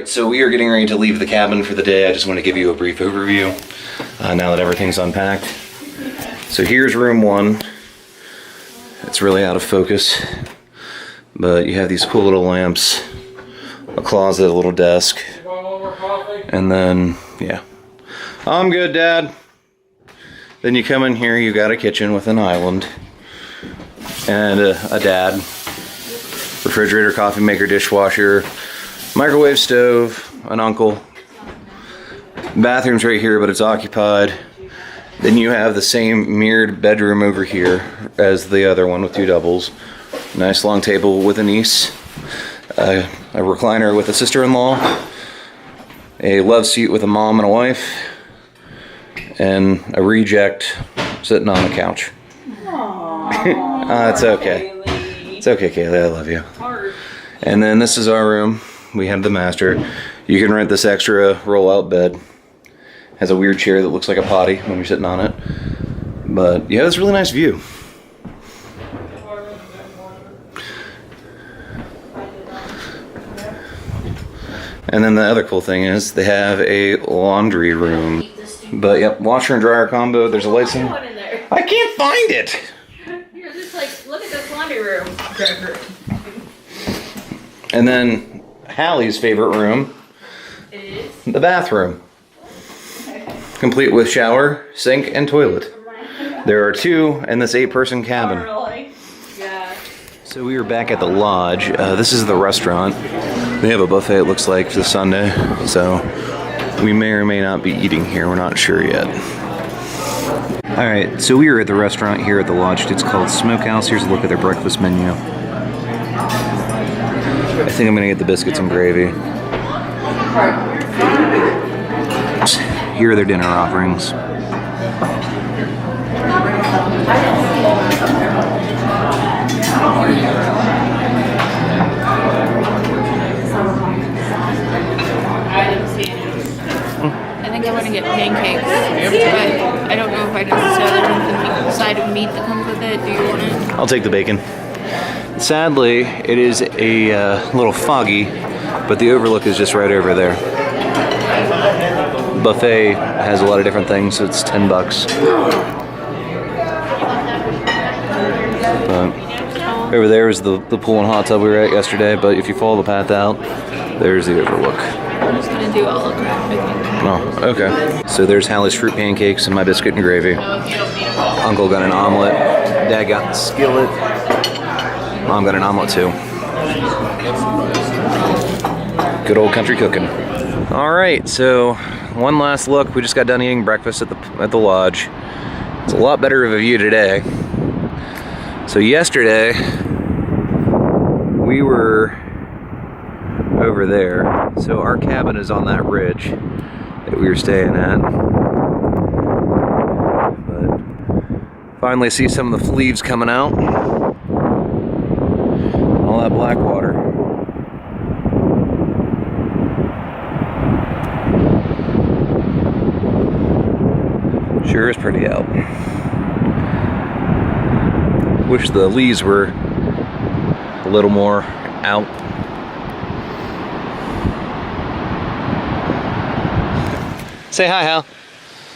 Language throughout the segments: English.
so we are getting ready to leave the cabin for the day. I just want to give you a brief overview now that everything's unpacked. So here's room 1. It's really out of focus, but you have these cool little lamps, a closet, a little desk, and then, yeah. I'm good, Dad. Then you come in here, you got a kitchen with an island, and a dad, refrigerator, coffee maker, dishwasher, microwave stove, an uncle. Bathroom's right here, but it's occupied. Then you have the same mirrored bedroom over here as the other one with 2 doubles. Nice long table with a niece, a recliner with a sister-in-law, a love seat with a mom and a wife, and a reject sitting on the couch. It's okay. It's okay, Kaylee, I love you. And then this is our room. We have the master. You can rent this extra roll-out bed. Has a weird chair that looks like a potty when you're sitting on it. But yeah, it's a really nice view. And then the other cool thing is they have a laundry room. But yep, washer and dryer combo. There's a license. I can't find it. You're just like, look at this laundry room. And then Hallie's favorite room, Is the bathroom. Complete with shower, sink, and toilet. There are 2 in this 8-person cabin. really? Yeah. So we are back at the lodge. This is the restaurant. They have a buffet, it looks like, for Sunday. So we may or may not be eating here. We're not sure yet. Alright, so we are at the restaurant here at the lodge. It's called Smokehouse. Here's a look at their breakfast menu. I think I'm going to get the biscuits and gravy. Here are their dinner offerings. I think I want to get pancakes, but I don't know if I necessarily want the side of meat that comes with it. Do you want it? I'll take the bacon. Sadly, it is a little foggy, but the overlook is just right over there. Buffet has a lot of different things, so it's $10. But over there is the pool and hot tub we were at yesterday, but if you follow the path out, there's the overlook. I'm just going to do all of that, I think. Oh, okay. So there's Hallie's fruit pancakes and my biscuit and gravy. Uncle got an omelet. Dad got the skillet. Mom got an omelet too. Good old country cooking. All right, so one last look. We just got done eating breakfast at the lodge. It's a lot better of a view today. So yesterday we were over there. So our cabin is on that ridge that we were staying at. But finally see some of the leaves coming out. All that Blackwater. Sure is pretty out. Wish the leaves were a little more out. Say hi, Hal.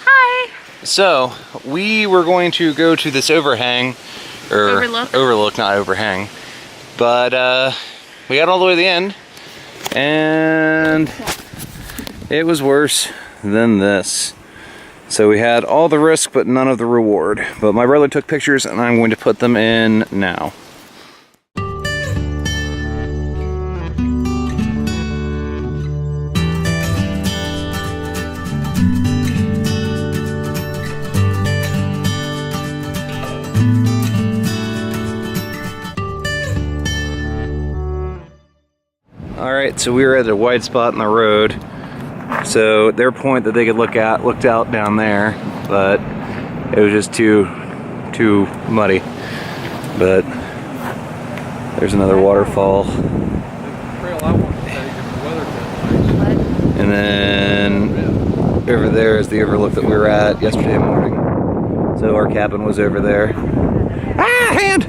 Hi. So, we were going to go to this overhang, or overlook, not overhang. But we got all the way to the end, and it was worse than this. So we had all the risk, but none of the reward. But my brother took pictures, and I'm going to put them in now. Alright, so we were at a wide spot in the road. So their point that they could look at looked out down there, but it was just too muddy. But there's another waterfall. And then over there is the overlook that we were at yesterday morning. So our cabin was over there. Ah, hand!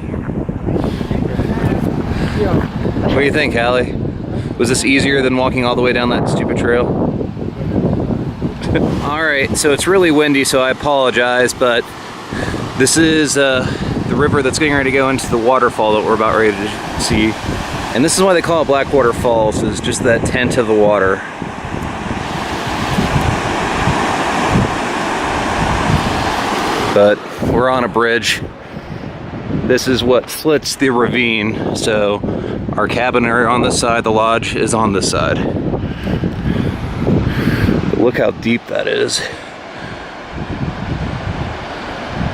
What do you think, Hallie? Was this easier than walking all the way down that stupid trail? Alright, so it's really windy, so I apologize, but this is the river that's getting ready to go into the waterfall that we're about ready to see. And this is why they call it Blackwater Falls, is just that tent of the water. But we're on a bridge. This is what slits the ravine, so our cabin are on this side, the lodge is on this side. Look how deep that is.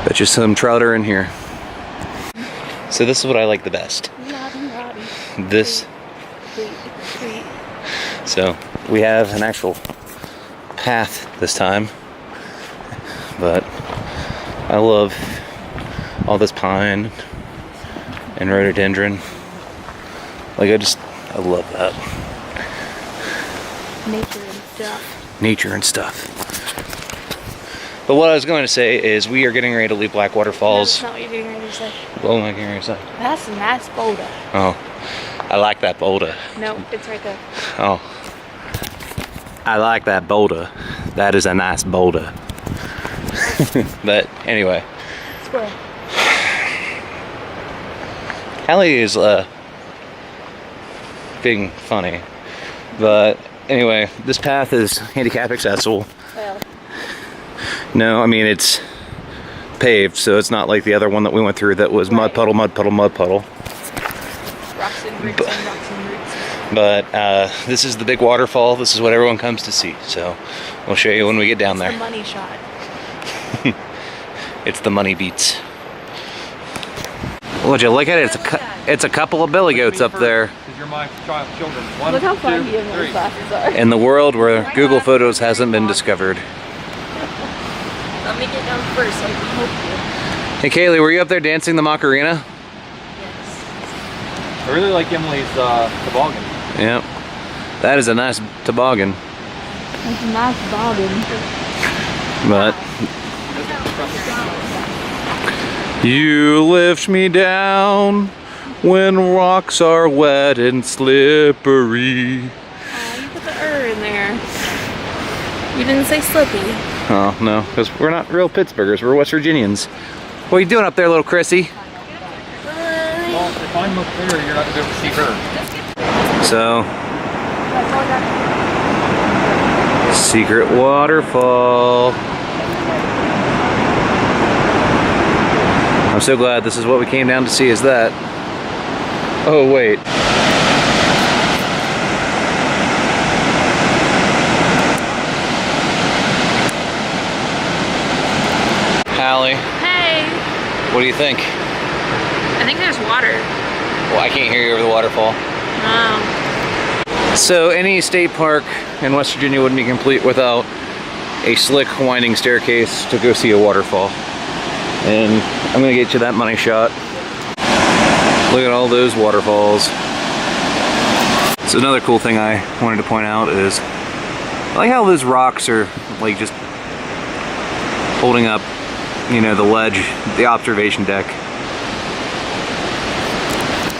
Bet you some trout are in here. So this is what I like the best. This. So we have an actual path this time, but I love all this pine and rhododendron. Like I love that. Nature and stuff. Nature and stuff. But what I was going to say is we are getting ready to leave Blackwater Falls. No, that's not what you're getting ready to say. What am I getting ready to say? That's a nice boulder. Oh, I like that boulder. No, it's right there. Oh, I like that boulder. That is a nice boulder. But anyway. Square. Hallie is being funny. But anyway, this path is handicap accessible. Well. No, I mean it's paved, so it's not like the other one that we went through that was mud puddle, mud puddle, mud puddle. Rocks and roots and rocks and roots. But this is the big waterfall. This is what everyone comes to see. So we'll show you when we get down there. It's the money shot. It's the money beats. Would you look at it? It's a couple of billy goats up there. Because you're my children. One, Look how two, foggy and three. those glasses are. In the world where Google Photos hasn't been discovered. Let me get down first so I can help Hey Kaylee, were you up there dancing the Macarena? you. Yes. I really like Emily's toboggan. Yep. That is a nice toboggan. That's a nice bobbin. But you lift me down when rocks are wet and slippery. Oh, you put the in there. You didn't say slippy. Oh, no, because we're not real Pittsburghers, we're West Virginians. What are you doing up there, little Chrissy? Well, if I'm up there, you're not going to be able to see her. So, secret waterfall. I'm so glad this is what we came down to see, is that. Oh, wait. Hallie, Hey! what do you think? I think there's water. Well, I can't hear you over the waterfall. Oh. So any state park in West Virginia wouldn't be complete without a slick, winding staircase to go see a waterfall. And I'm gonna get you that money shot. Look at all those waterfalls. So another cool thing I wanted to point out is, I like how those rocks are like just holding up, you know, the ledge, the observation deck.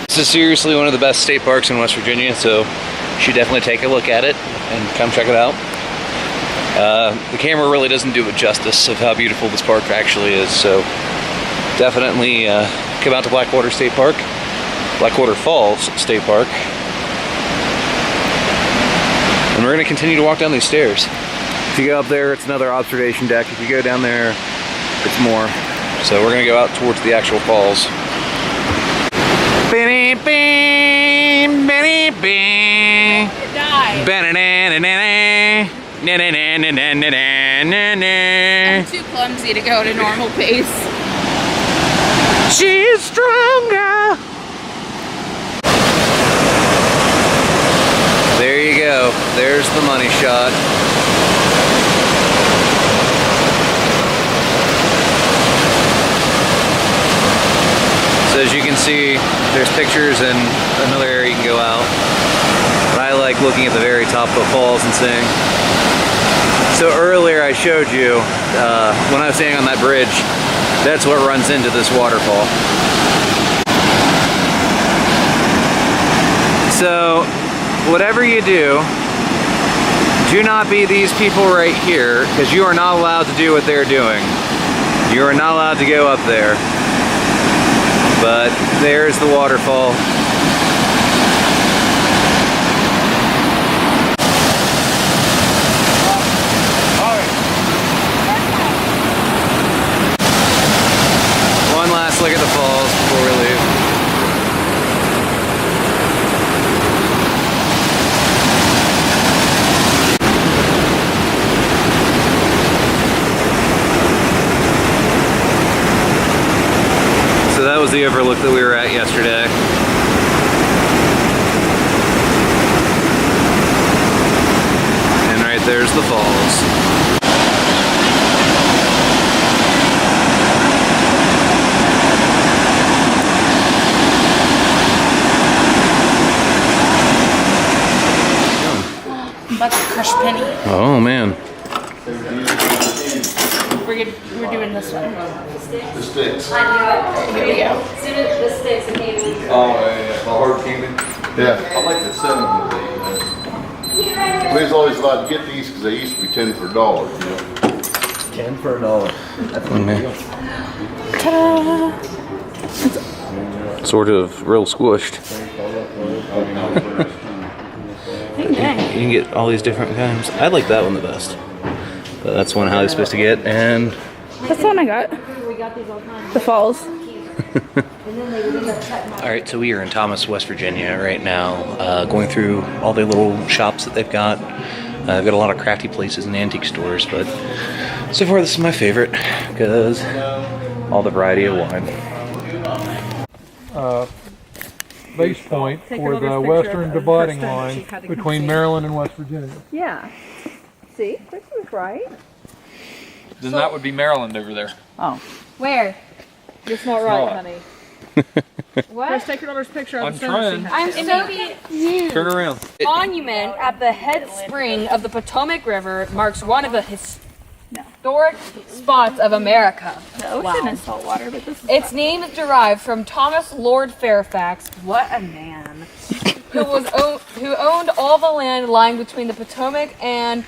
This is seriously one of the best state parks in West Virginia, so you should definitely take a look at it and come check it out. The camera really doesn't do it justice of how beautiful this park actually is, so definitely come out to Blackwater State Park, Blackwater Falls State Park. And we're going to continue to walk down these stairs. If you go up there, it's another observation deck. If you go down there, it's more. So we're going to go out towards the actual falls. Die. I'm too clumsy to go at a normal pace. She's stronger. There you go. There's the money shot. So as you can see, there's pictures and another area you can go out. But I like looking at the very top of the falls and seeing. So earlier I showed you, when I was standing on that bridge, that's what runs into this waterfall. So whatever you do not be these people right here, because you are not allowed to do what they're doing. You are not allowed to go up there. But there's the waterfall. One last look at the falls before we leave. So that was the overlook that we were at yesterday. And right there's the falls. I'm about to crush Penny. Oh man. We're doing this one. The sticks. Here we go. Oh, yeah. The hard candy? Yeah. I like the cinnamon thing. We was always allowed to get these because they used to be 10 for $1, you know? 10 for $1. That's one deal. Ta-da! Sort of real squished. You can get all these different kinds. I like that one the best. But that's one Hallie's supposed to get, and That's the one I got. The falls. alright, so we are in Thomas, West Virginia right now, going through all their little shops that they've got. They've got a lot of crafty places and antique stores, but so far this is my favorite because all the variety of wine. Base point for the western dividing line between Maryland and West Virginia. Yeah. See, this was right. Then that would be Maryland over there. Oh, Where? it's not right, not. honey. What? Let's take your daughter's picture of I'm the center. trying. I'm so confused. Turn around. Monument at the head spring of the Potomac River marks one of the historic spots of America. The ocean is salt water, but this is Its name is derived from Thomas Lord Fairfax, What a man. who owned all the land lying between the Potomac and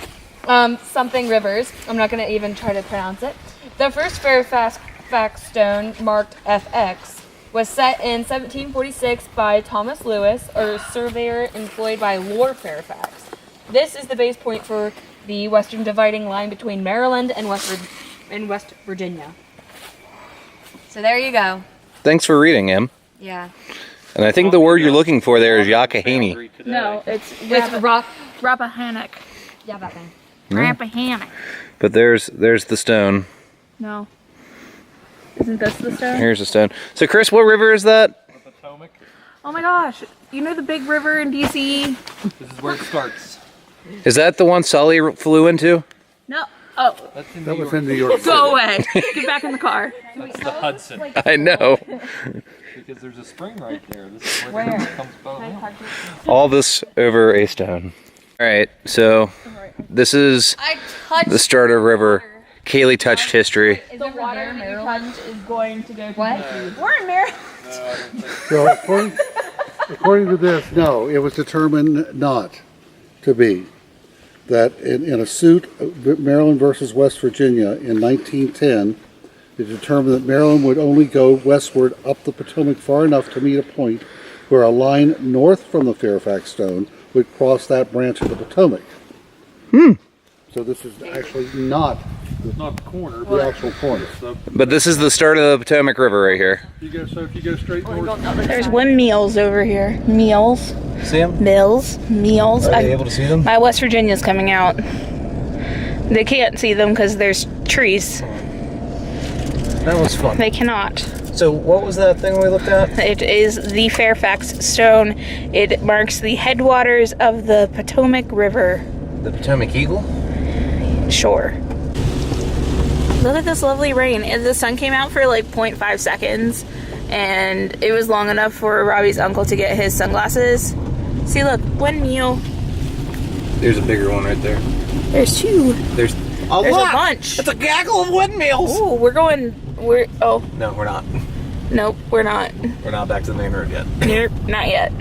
something rivers. I'm not going to even try to pronounce it. The first Fairfax stone, marked FX, was set in 1746 by Thomas Lewis, a surveyor employed by Lord Fairfax. This is the base point for the western dividing line between Maryland and West Virginia. So there you go. Thanks for reading, Em. Yeah. And I think the word you're looking for there is Yakahani. no, it's With rock. Rappahannock. Yeah, that thing. Rappahannock. But there's the stone. No. Isn't this the stone? Here's the stone. So Chris, what river is that? The Potomac. Oh my gosh. You know the big river in DC? This is where it starts. Is that the one Sully flew into? No. Oh, That's in That New was York. in New York. go away. Get back in the car. That's the Hudson. I know. Because there's a spring right there. This is where the river comes out. All this over a stone. All right, so this is I touched the start of river. Kaylee touched history. The water that you touch is going to go to What? We're in Maryland. So according to this, no, it was determined not to be. That in a suit, Maryland versus West Virginia in 1910, it determined that Maryland would only go westward up the Potomac far enough to meet a point where a line north from the Fairfax Stone would cross that branch of the Potomac. So this is actually not It's not the corner, the but actual corner. But this is the start of the Potomac River right here. if you go straight north, There's windmills over here. Meals. See them? Mills. Meals. Are you able to see them? My West Virginia's coming out. They can't see them because there's trees. That was fun. They cannot. So what was that thing we looked at? It is the Fairfax Stone. It marks the headwaters of the Potomac River. The Potomac Eagle? Sure. Look at this lovely rain. And the sun came out for like 0.5 seconds. And it was long enough for Robbie's uncle to get his sunglasses. See, look, windmill. There's a bigger one right there. There's two. There's There's a bunch. It's a gaggle of windmills. Oh, oh, No, we're not. nope, we're not. We're not back to the main road yet. Nope, not yet.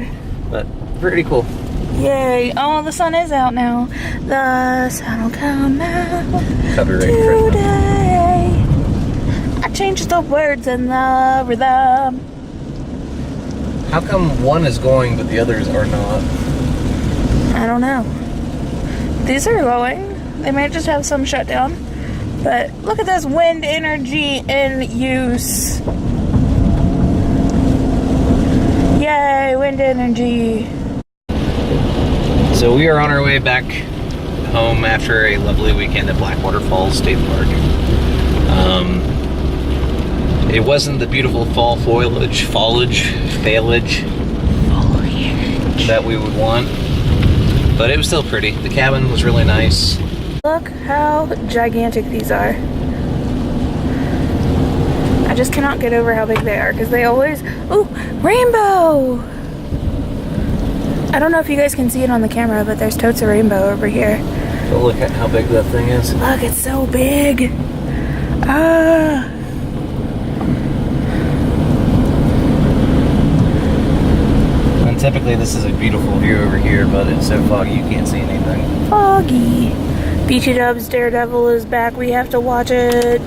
But pretty cool. Yay. Oh, the sun is out now. The sun will come out Copyright infringement. today. I changed the words and the rhythm. How come one is going but the others are not? I don't know. These are going. They might just have some shut down. But look at this wind energy in use. Yay, wind energy. So we are on our way back home after a lovely weekend at Blackwater Falls State Park. It wasn't the beautiful fall foliage that we would want, but it was still pretty. The cabin was really nice. Look how gigantic these are. I just cannot get over how big they are because they always... Ooh, rainbow! I don't know if you guys can see it on the camera, but there's totes of rainbow over here. But look at how big that thing is. Look, it's so big. Ah. And typically this is a beautiful view over here, but it's so foggy you can't see anything. Foggy. Beachy Dub's Daredevil is back. We have to watch it.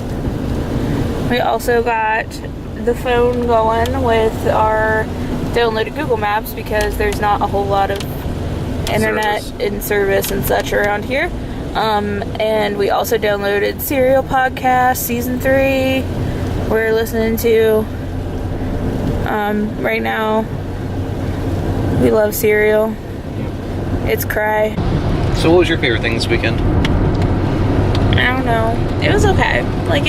We also got the phone going with our downloaded Google Maps because there's not a whole lot of internet and service and such around here. And we also downloaded Serial Podcast Season 3. We're listening to right now. We love Serial. It's cry. So what was your favorite thing this weekend? I don't know. It was okay. Like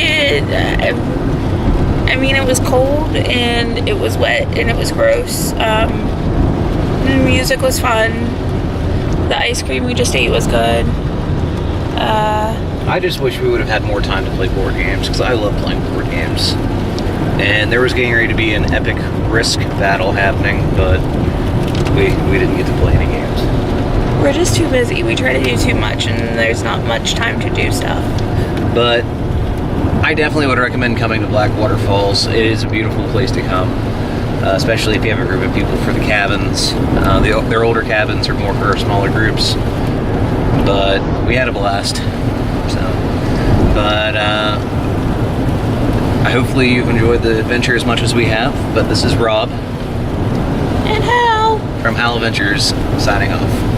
I mean, it was cold and it was wet and it was gross. The music was fun. The ice cream we just ate was good. I just wish we would have had more time to play board games because I love playing board games. And there was getting ready to be an epic Risk battle happening, but we didn't get to play any games. We're just too busy. We try to do too much and there's not much time to do stuff. But I definitely would recommend coming to Blackwater Falls. It is a beautiful place to come, especially if you have a group of people for the cabins. Their older cabins are more for smaller groups, but we had a blast. So, but hopefully you've enjoyed the adventure as much as we have. But this is Rob And how? from Hal Adventures signing off.